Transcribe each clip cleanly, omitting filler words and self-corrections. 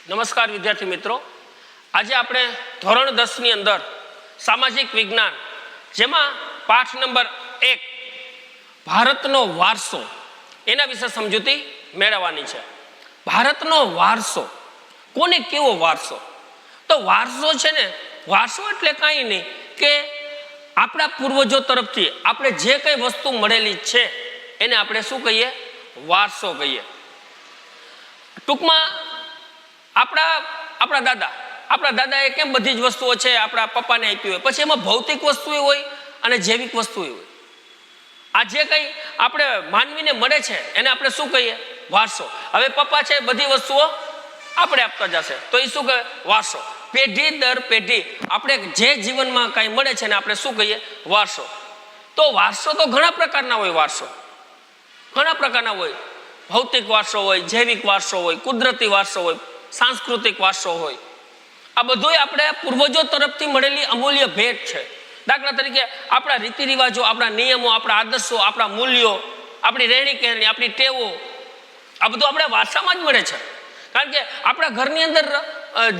નમસ્કાર વિદ્યાર્થી મિત્રો, આજે આપણે ધોરણ 10 ની અંદર સામાજિક વિજ્ઞાન જેમાં પાઠ નંબર 1 ભારતનો વારસો એના વિશે સમજૂતી મેળવવાની છે। ભારતનો વારસો કોને કેવો વારસો? તો વારસો છે ને, વારસો એટલે કાંઈ નહીં કે આપણા પૂર્વજો તરફથી આપણે જે કંઈ વસ્તુ મળેલી છે એને આપણે શું કહીએ? વારસો કહીએ। ટૂંકમાં આપણા દાદાએ કેમ બધી જ વસ્તુઓ છે આપણા પપ્પાને આપી હોય, પછી એમાં ભૌતિક વસ્તુઓ હોય અને જૈવિક વસ્તુઓ હોય। આ જે કંઈ આપણે માનવીને મળે છે એને આપણે શું કહીએ? વારસો। હવે પપ્પા છે બધી વસ્તુઓ આપણે આપતા જશે તો એ શું કહે? વારસો। પેઢી દર પેઢી આપણે જે જીવનમાં કાંઈ મળે છે ને આપણે શું કહીએ? વારસો। તો વારસો તો ઘણા પ્રકારના હોય। વારસો ઘણા પ્રકારના હોય। ભૌતિક વારસો હોય, જૈવિક વારસો હોય, કુદરતી વારસો હોય, સાંસ્કૃતિક વારસો હોય। આ બધું આપણે પૂર્વજો તરફથી મળેલી અમૂલ્ય ભેટ છે। દાખલા તરીકે આપણા રીતિ રિવાજો, આપણા નિયમો, આપણા આદર્શો, આપણા મૂલ્યો, આપણી રહેણી કહેણી, આપણી ટેવો, આ બધું આપણે વારસામાં જ મળે છે। કારણ કે આપણા ઘરની અંદર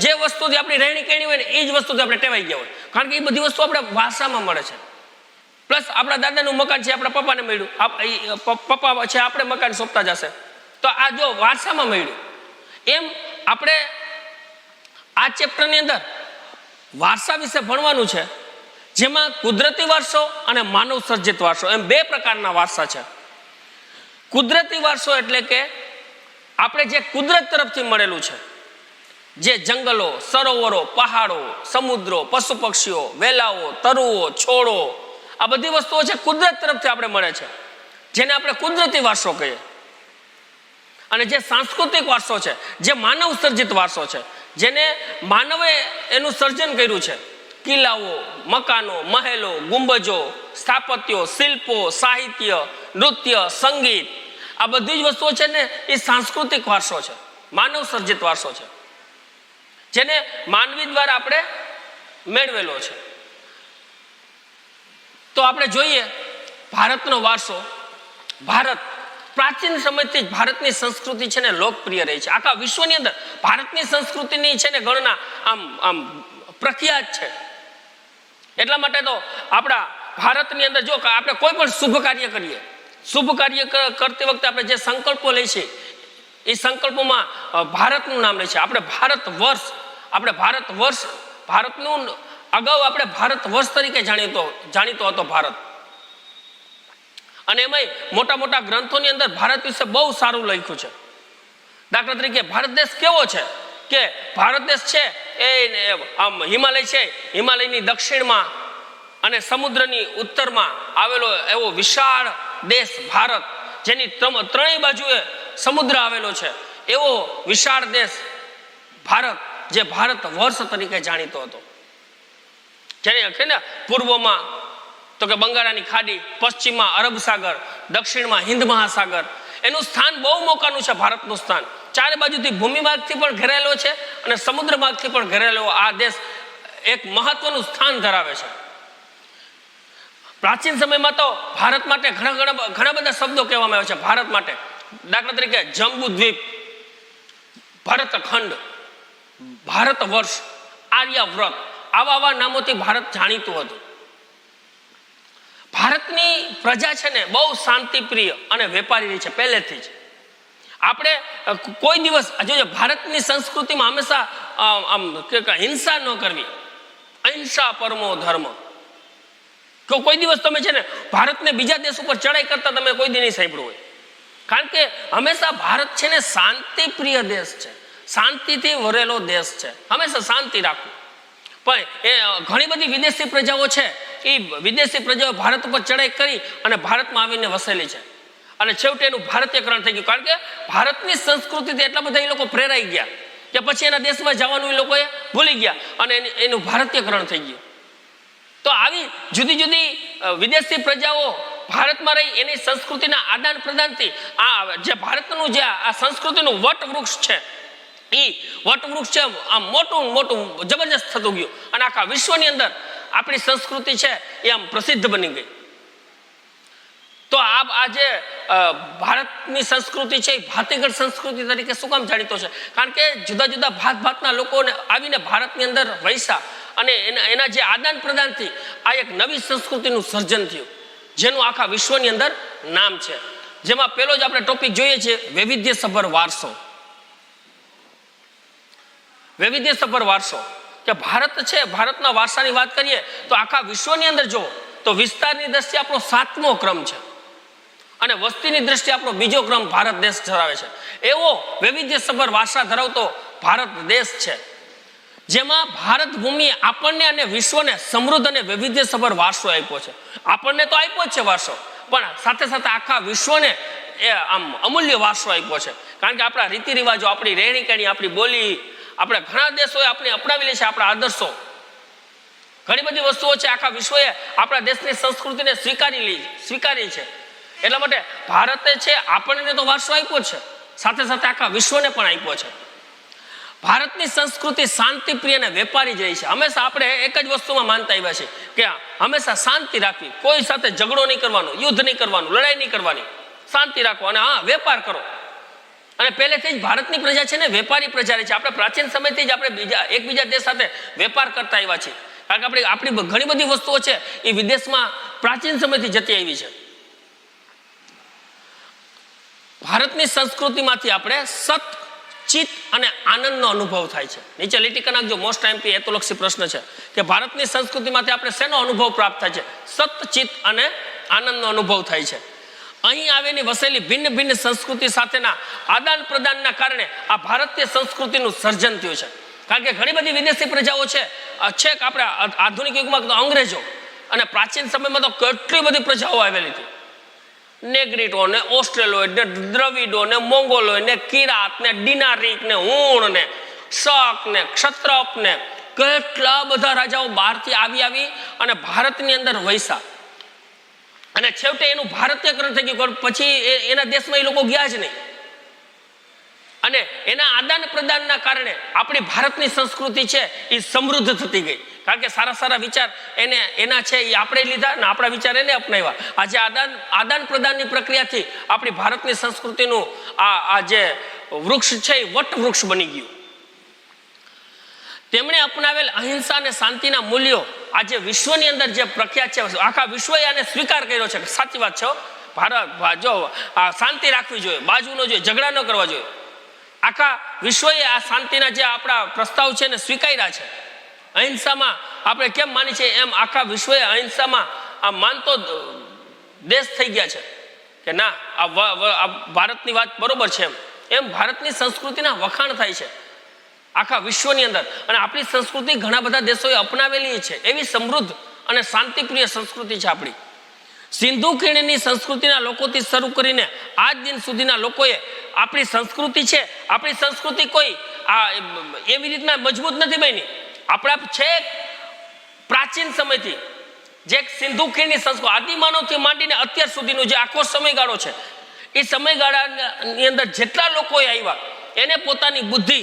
જે વસ્તુથી આપણી રહેણી કહેણી હોય ને એ જ વસ્તુથી આપણે ટેવાઈ ગયા હોય, કારણ કે એ બધી વસ્તુ આપણે વારસામાં મળે છે। પ્લસ આપણા દાદાનું મકાન છે આપણા પપ્પાને મળ્યું, પપ્પા છે આપણે મકાન સોંપતા જશે, તો આ જો વારસામાં મળ્યું। એમ આપણે આ ચેપ્ટરની અંદર વારસા વિશે ભણવાનું છે, જેમાં કુદરતી વારસો અને માનવ સર્જિત વારસો એમ બે પ્રકારના વારસા છે। કુદરતી વારસો એટલે કે આપણે જે કુદરત તરફથી મળેલું છે, જે જંગલો, સરોવરો, પહાડો, સમુદ્રો, પશુ પક્ષીઓ, વેલાઓ, તરુઓ, છોડો, આ બધી વસ્તુઓ છે કુદરત તરફથી આપણે મળે છે, જેને આપણે કુદરતી વારસો કહીએ। અને જે સાંસ્કૃતિક વારસો છે, જે માનવ સર્જિત વારસો છે, જેને માનવે એનું સર્જન કર્યું છે, કિલ્લાઓ, મકાનો, મહેલો, ગુંબજો, સ્થાપત્યો, શિલ્પો, સાહિત્ય, નૃત્ય, સંગીત, આ બધી જ વસ્તુઓ છે ને એ સાંસ્કૃતિક વારસો છે, માનવ સર્જિત વારસો છે, જેને માનવી દ્વારા આપણે મેળવેલો છે। તો આપણે જોઈએ ભારતનો વારસો। ભારત પ્રાચીન સમયથી જ ભારતની સંસ્કૃતિ છે ને લોકપ્રિય રહી છે। આખા વિશ્વની અંદર ભારતની સંસ્કૃતિની છે ને ગણના આમ પ્રખ્યાત છે। એટલા માટે તો આપણા ભારતની અંદર જો આપણે કોઈ પણ શુભ કાર્ય કરીએ, શુભ કાર્ય કરતી વખતે આપણે જે સંકલ્પો લઈએ છીએ એ સંકલ્પોમાં ભારતનું નામ લે છે। આપણે ભારતનું અગાઉ આપણે ભારત વર્ષ તરીકે જાણીતો હતો ભારત, અને એમાંય મોટા મોટા ગ્રંથોની અંદર ભારત વિશે બહુ સારું લખ્યું છે। દાખલા તરીકે ભારત દેશ કેવો છે કે ભારત દેશ છે એ આમ હિમાલય છે, હિમાલયની દક્ષિણમાં અને સમુદ્રની ઉત્તરમાં આવેલો એવો વિશાળ દેશ ભારત, જેની ત્રણેય બાજુએ સમુદ્ર આવેલો છે, એવો વિશાળ દેશ ભારત, જે ભારત વર્ષ તરીકે જાણીતો હતો। જેને કે ને પૂર્વમાં તો કે બંગાળાની ખાડી, પશ્ચિમમાં અરબ સાગર, દક્ષિણમાં હિન્દ મહાસાગર, એનું સ્થાન બહુ મોકાનું છે। ભારતનું સ્થાન ચારે બાજુથી ભૂમિ માર્ગથી પણ ઘેરાયેલો છે અને સમુદ્ર માર્ગથી પણ ઘેરાયેલો આ દેશ એક મહત્વનું સ્થાન ધરાવે છે। પ્રાચીન સમયમાં તો ભારત માટે ઘણા બધા શબ્દો કહેવામાં આવે છે ભારત માટે। દાખલા તરીકે જંબુ દ્વીપ, ભરતખંડ, ભારત વર્ષ, આર્યવ્રત, આવા નામોથી ભારત જાણીતું હતું। ભારતની પ્રજા છે ને બહુ શાંતિપ્રિય અને વેપારી રહી છે પહેલેથી જ। આપણે કોઈ દિવસ જોજો ભારતની સંસ્કૃતિમાં હંમેશા હિંસા ન કરવી, અહિંસા પરમો ધર્મ। કોઈ દિવસ તમે છે ને ભારતને બીજા દેશ ઉપર ચડાઈ કરતા તમે કોઈ દી નહીં સાંભળ્યું હોય, કારણ કે હંમેશા ભારત છે ને શાંતિપ્રિય દેશ છે, શાંતિથી ભરેલો દેશ છે, હંમેશા શાંતિ રાખવું। પણ એ ઘણી બધી વિદેશી પ્રજાઓ છે, એ વિદેશી પ્રજાઓ ભારત ઉપર ચડાઈ કરી અને ભારતમાં આવીને વસેલી છે, અને છેવટે એનું ભારતીયકરણ થઈ ગયું, કારણ કે ભારતની સંસ્કૃતિથી એટલા બધા એ લોકો પ્રેરાઈ ગયા કે પછી એના દેશમાં જવાનું એ લોકોએ ભૂલી ગયા અને એનું ભારતીયકરણ થઈ ગયું। તો આવી જુદી જુદી વિદેશી પ્રજાઓ ભારતમાં રહી એની સંસ્કૃતિના આદાન પ્રદાનથી આ જે ભારતનું જે આ સંસ્કૃતિનું વટવૃક્ષ છે, એ વટવૃક્ષ છે આમ મોટું જબરજસ્ત થતું ગયું, અને આખા વિશ્વની અંદર આપણી સંસ્કૃતિ છે એ આમ પ્રસિદ્ધ બની ગઈ। તો આ જે ભારતની સંસ્કૃતિ છે એ ભાતીગળ સંસ્કૃતિ તરીકે શું કામ જાણીતો છે? કારણ કે જુદા જુદા ભાતના લોકોને આવીને ભારતની અંદર વૈસા અને એના જે આદાન પ્રદાનથી આ એક નવી સંસ્કૃતિનું સર્જન થયું, જેનું આખા વિશ્વની અંદર નામ છે. જેમાં પેલો જ આપણે ટોપિક જોઈએ છે વૈવિધ્યસભર વારસો. વૈવિધ્યસભર વારસો કે ભારત છે, ભારતના વારસાની વાત કરીએ તો આખા વિશ્વની અંદર જો તો વિસ્તારની દ્રષ્ટિએ આપણો 7મો ક્રમ છે અને વસ્તીની દ્રષ્ટિએ આપણો બીજો ક્રમ ભારત દેશ ધરાવે છે. એવો વૈવિધ્યસભર વારસા ધરાવતો ભારત દેશ છે, જેમાં ભારત ભૂમિએ આપણને અને વિશ્વને સમૃદ્ધ અને વૈવિધ્યસભર વારસો આપ્યો છે. આપણને તો આપ્યો જ છે વારસો, પણ સાથે સાથે આખા વિશ્વને એ આમ અમૂલ્ય વારસો આપ્યો છે. કારણ કે આપણા રીતિ રિવાજો, આપણી રહેણી કહેણી, આપણી બોલી, આપણે ઘણા દેશોએ આપણે અપનાવી લે છે આપણા આદર્શો. ઘણી બધી વસ્તુઓ છે આખા વિશ્વએ આપણા દેશની સંસ્કૃતિને સ્વીકારી છે. એટલા માટે ભારતે છે આપણને તો વારસો આપ્યો છે, સાથે સાથે આખા વિશ્વને પણ આપ્યો છે. ભારતની સંસ્કૃતિ શાંતિપ્રિય અને વેપારી જ રહી છે. હંમેશા આપણે એક જ વસ્તુમાં માનતા આવ્યા છે કે હંમેશા શાંતિ રાખવી, કોઈ સાથે ઝઘડો નહીં કરવાનો, યુદ્ધ નહીં કરવાનું, લડાઈ નહીં કરવાની, શાંતિ રાખો અને હા વેપાર કરો. અને પહેલેથી જ ભારતની પ્રજા છે ને વેપારી પ્રજા રહી છે. આપણે પ્રાચીન સમયથી જ આપણે એકબીજા દેશ સાથે વેપાર કરતા આવ્યા છીએ. કારણ કે આપણી ઘણી બધી વસ્તુઓ છે એ વિદેશમાં પ્રાચીન સમયથી જતી આવી છે. ભારતની સંસ્કૃતિમાંથી આપણે સત, ચિત્ત અને આનંદનો અનુભવ થાય છે. નીચે લીટી કરી નાખજો, મોસ્ટ એમપી હેતુલક્ષી પ્રશ્ન છે કે ભારતની સંસ્કૃતિમાંથી આપણે શેનો અનુભવ પ્રાપ્ત થાય છે? સત, ચિત્ત અને આનંદનો અનુભવ થાય છે. અહીં આવેલી વસેલી ભિન્ન ભિન્ન સંસ્કૃતિ સાથેના આદાન પ્રદાનના કારણે આ ભારતીય સંસ્કૃતિનું સર્જન થયું છે. કારણ કે ઘણી બધી વિદેશી પ્રજાઓ છે કે આપણે આધુનિક યુગમાં તો અંગ્રેજો અને પ્રાચીન સમયમાં તો કેટલી બધી પ્રજાઓ આવેલી હતી. નેગ્રીટો ને ઓસ્ટ્રેલોઇડ ને દ્રવિડો ને મોંગોલોઇડ ને કિરાત ને ડિનારિક ને હુણ ને શક ને ક્ષત્રપ ને કેટલા બધા રાજાઓ બહારથી આવી અને ભારતની અંદર વૈસા અને છેવટે એનું ભારતીયકરણ થઈ ગયું. પછી એના દેશમાં એ લોકો ગયા જ નહીં અને એના આદાન પ્રદાનના કારણે આપણી ભારતની સંસ્કૃતિ છે એ સમૃદ્ધ થતી ગઈ. કારણ કે સારા સારા વિચાર એના છે એ આપણે લીધા ને આપણા વિચાર એને અપનાવ્યા. આજે આદાન પ્રદાનની પ્રક્રિયાથી આપણી ભારતની સંસ્કૃતિનું આ જે વૃક્ષ છે એ વટ વૃક્ષ બની ગયું. તેમણે અપનાવેલ અહિંસા અને શાંતિના મૂલ્યો આજે વિશ્વની અંદર જે પ્રખ્યાત છે, આખા વિશ્વએ આને સ્વીકાર કર્યો છે. સાચી વાત છે, ભારત જો શાંતિ રાખવી જોઈએ, બાજુ ન જોઈએ, ઝઘડા ન કરવા જોઈએ. આખા વિશ્વએ આ શાંતિના જે આપણા પ્રસ્તાવ છે ને સ્વીકાર્યા છે. અહિંસામાં આપણે કેમ માની છે એમ આખા વિશ્વએ અહિંસામાં આ માનતો દેશ થઈ ગયા છે કે ના આ ભારતની વાત બરોબર છે. એમ ભારતની સંસ્કૃતિના વખાણ થાય છે આખા વિશ્વની અંદર. અને આપણી સંસ્કૃતિ ઘણા બધા દેશોએ અપનાવેલી છે. એવી સમૃદ્ધ અને શાંતિપ્રિય સંસ્કૃતિ છે આપણી. સિંધુ ખીણની સંસ્કૃતિના લોકોથી શરૂ કરીને આજ દિન સુધીના લોકોએ આપણી સંસ્કૃતિ છે, આપણી સંસ્કૃતિ કોઈ એવી રીતના મજબૂત નથી બની. આપણા છે પ્રાચીન સમયથી જે સિંધુ ખીણની સંસ્કૃતિ આદિમાનવથી માંડીને અત્યાર સુધીનો જે આખો સમયગાળો છે, એ સમયગાળાની અંદર જેટલા લોકોએ આવ્યા એને પોતાની બુદ્ધિ,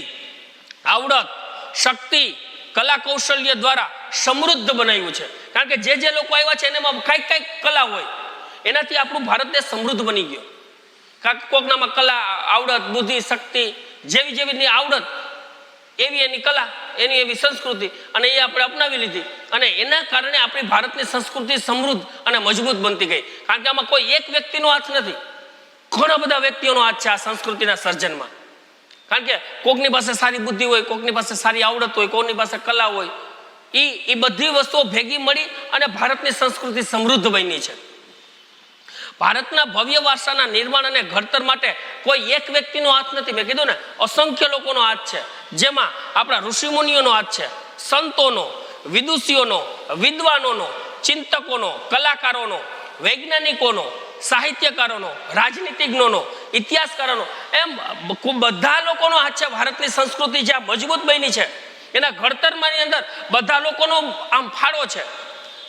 આવડત, શક્તિ, કલા કૌશલ્ય દ્વારા સમૃદ્ધ બનાવ્યું છે. કારણ કે જે લોકો આવ્યા છે એનામાં કઈક કલા હોય, એનાથી આપણું ભારત દેશ સમૃદ્ધ બની ગયો. કારણ કે કોકનામાં કલા, આવડત, બુદ્ધિ, શક્તિ, જેવી આવડત એવી એની કલા, એની એવી સંસ્કૃતિ અને એ આપણે અપનાવી લીધી અને એના કારણે આપણી ભારતની સંસ્કૃતિ સમૃદ્ધ અને મજબૂત બનતી ગઈ. કારણ કે આમાં કોઈ એક વ્યક્તિનો હાથ નથી, ઘણા બધા વ્યક્તિઓનો હાથ છે આ સંસ્કૃતિના સર્જનમાં. કારણ કે કોકની પાસે સારી બુદ્ધિ હોય, કોકની પાસે સારી આવડત હોય, કોકની પાસે કલા હોય, એ બધી વસ્તુઓ ભેગી મળી અને ભારતની સંસ્કૃતિ સમૃદ્ધ બની છે. ભારતના ભવ્ય વારસાના નિર્માણ અને ઘડતર માટે કોઈ એક વ્યક્તિનો હાથ નથી. મેં કીધું ને અસંખ્ય લોકોનો હાથ છે, જેમાં આપણા ઋષિમુનિઓનો હાથ છે, સંતોનો, વિદુષીઓનો, વિદ્વાનોનો, ચિંતકોનો, કલાકારોનો, વૈજ્ઞાનિકોનો, સાહિત્યકારોનો, રાજનીતિજ્ઞોનો, ઇતિહાસકારોનો, એમ બધા લોકોનો હાથ છે. ભારતની સંસ્કૃતિ જ્યાં મજબૂત બની છે એના ઘડતરની અંદર બધા લોકોનો આમ ફાળો છે.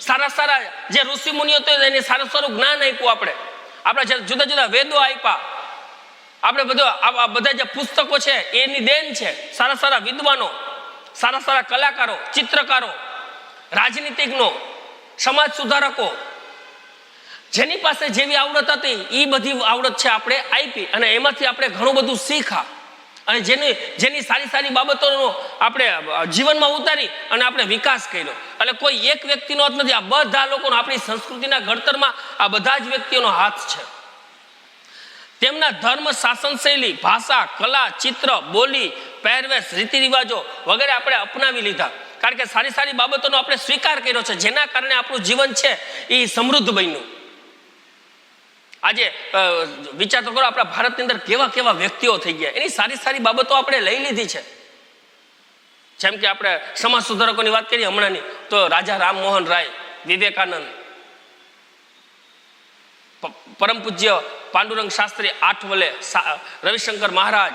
સારા જે ઋષિ મુનિઓ તો એને સારું જ્ઞાન આપ્યું, આપણે જે જુદા જુદા વેદો આપ્યા, આપણે બધા જે પુસ્તકો છે એની દેન છે. સારા વિદ્વાનો, સારા કલાકારો, ચિત્રકારો, રાજનીતિજ્ઞો, સમાજ સુધારકો, જેની પાસે જેવી આવડત હતી એ બધી આવડત છે આપણે આપી અને એમાંથી આપણે ઘણું બધું શીખા અને જેની સારી સારી બાબતોનો આપણે જીવનમાં ઉતારી અને આપણે વિકાસ કર્યો. એટલે કોઈ એક વ્યક્તિનો હાથ નથી, આ બધા લોકોનો, આપણી સંસ્કૃતિના ઘડતરમાં આ બધા જ વ્યક્તિઓનો હાથ છે. તેમના ધર્મ, શાસન શૈલી, ભાષા, કલા, ચિત્ર, બોલી, પહેરવેશ, રીતિ રિવાજો વગેરે આપણે અપનાવી લીધા. કારણ કે સારી સારી બાબતોનો આપણે સ્વીકાર કર્યો છે, જેના કારણે આપણું જીવન છે એ સમૃદ્ધ બન્યું. આજે વિચાર તો કરો, આપણા ભારતની અંદર કેવા કેવા વ્યક્તિઓ થઈ ગયા, એની સારી સારી બાબતો આપણે લઈ લીધી છે. જેમ કે આપણે સમાજ સુધારકોની વાત કરીએ હમણાંની, તો રાજા રામમોહન રાય, વિવેકાનંદ, પરમ પૂજ્ય પાંડુરંગ શાસ્ત્રી આઠવલે, રવિશંકર મહારાજ,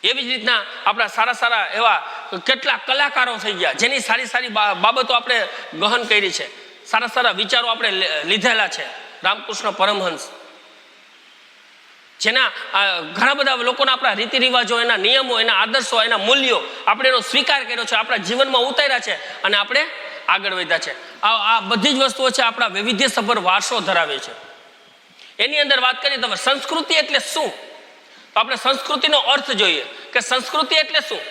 એવી જ રીતના આપણા સારા સારા એવા કેટલા કલાકારો થઈ ગયા, જેની સારી સારી બાબતો આપણે ગહન કરી છે, સારા સારા વિચારો આપણે લીધેલા છે. રામકૃષ્ણ પરમહંસ, જેના ઘણા બધા લોકોના આપણા રીતિ રિવાજો, એના નિયમો, એના આદર્શો, એના મૂલ્યો આપણે એનો સ્વીકાર કર્યો છે, આપણા જીવનમાં ઉતાર્યા છે અને આપણે આગળ વધ્યા છે. આ બધી જ વસ્તુઓ છે આપણા વૈવિધ્યસભર વારસો ધરાવે છે. એની અંદર વાત કરીએ તો સંસ્કૃતિ એટલે શું, તો આપણે સંસ્કૃતિનો અર્થ જોઈએ કે સંસ્કૃતિ એટલે શું.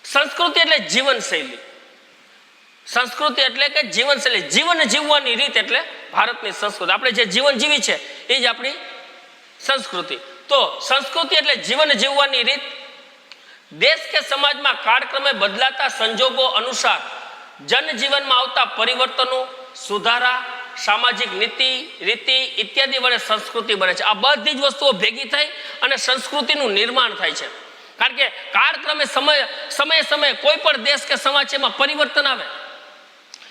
સંસ્કૃતિ એટલે જીવનશૈલી. સંસ્કૃતિ એટલે કે જીવનશૈલી, જીવન જીવવાની રીત એટલે ભારતની સંસ્કૃતિ. આપણે જે જીવન જીવી છે એ જ આપણી સંસ્કૃતિ. તો સંસ્કૃતિ એટલે જીવન જીવવાની રીત. દેશ કે સમાજમાં કાળક્રમે બદલાતા સંજોગો અનુસાર જનજીવનમાં આવતા પરિવર્તનો, સુધારા, સામાજિક નીતિ, રીતિ ઇત્યાદિ વડે સંસ્કૃતિ બને છે. આ બધી જ વસ્તુઓ ભેગી થઈ અને સંસ્કૃતિનું નિર્માણ થાય છે. કારણ કે કાળક્રમે સમયે કોઈ પણ દેશ કે સમાજ છે એમાં પરિવર્તન આવે,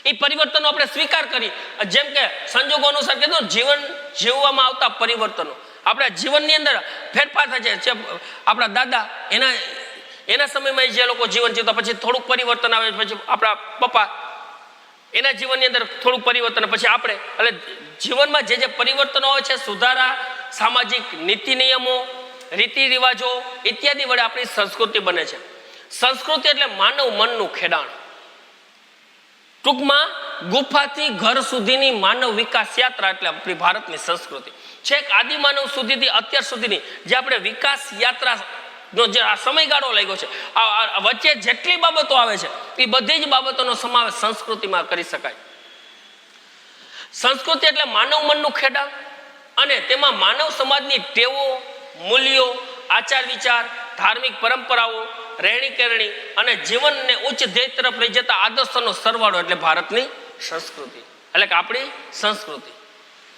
એ પરિવર્તનો આપણે સ્વીકાર કરી. જેમ કે સંજોગો અનુસાર કીધું, જીવન જીવવામાં આવતા પરિવર્તનો, આપણા જીવનની અંદર ફેરફાર થાય છે. આપણા દાદા એના સમયમાં જે લોકો જીવન જીવતા, પછી થોડુંક પરિવર્તન આવે, પછી આપણા પપ્પા એના જીવનની અંદર થોડુંક પરિવર્તન, પછી આપણે. એટલે જીવનમાં જે પરિવર્તનો આવે છે, સુધારા, સામાજિક નીતિ નિયમો, રીતિ રિવાજો ઇત્યાદિ વડે આપણી સંસ્કૃતિ બને છે. સંસ્કૃતિ એટલે માનવ મનનું ખેડાણ. ટૂંકમાં ગુફાથી ઘર સુધીની માનવ વિકાસ યાત્રા એટલે આપણી ભારતની સંસ્કૃતિ. છેક આદિમાનવ સુધીથી અત્યાર સુધીની જે આપણે વિકાસ યાત્રાનો જે આ સમયગાળો લાગ્યો છે, આ વચ્ચે જેટલી બાબતો આવે છે એ બધી જ બાબતોનો સમાવેશ સંસ્કૃતિમાં કરી શકાય. સંસ્કૃતિ એટલે માનવ મનનું ખેડાણ અને તેમાં માનવ સમાજની ટેવો, મૂલ્યો, આચાર વિચાર, ધાર્મિક પરંપરાઓ, રહેણી કરણી અને જીવનને ઉચ્ચ ધ્યેય તરફ લઈ જતા આદર્શોનો સરવાળો એટલે ભારતની સંસ્કૃતિ, એટલે કે આપણી સંસ્કૃતિ.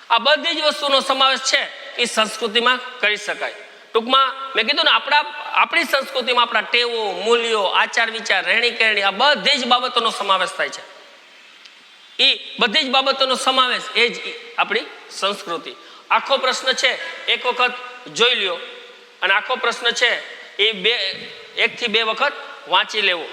આ બધી જ વસ્તુનો સમાવેશ છે એ સંસ્કૃતિમાં કરી શકાય. ટૂંકમાં મેં કીધું ને, આપણી સંસ્કૃતિમાં આપણા ટેવો, મૂલ્યો, આચાર વિચાર, રહેણી કરણી, આ બધી જ બાબતોનો સમાવેશ થાય છે. એ બધી જ બાબતોનો સમાવેશ એ જ આપણી સંસ્કૃતિ. આખો પ્રશ્ન છે એક વખત જોઈ લ્યો અને આખો પ્રશ્ન છે એ 1 થી 2 વખત વાંચી લેવો.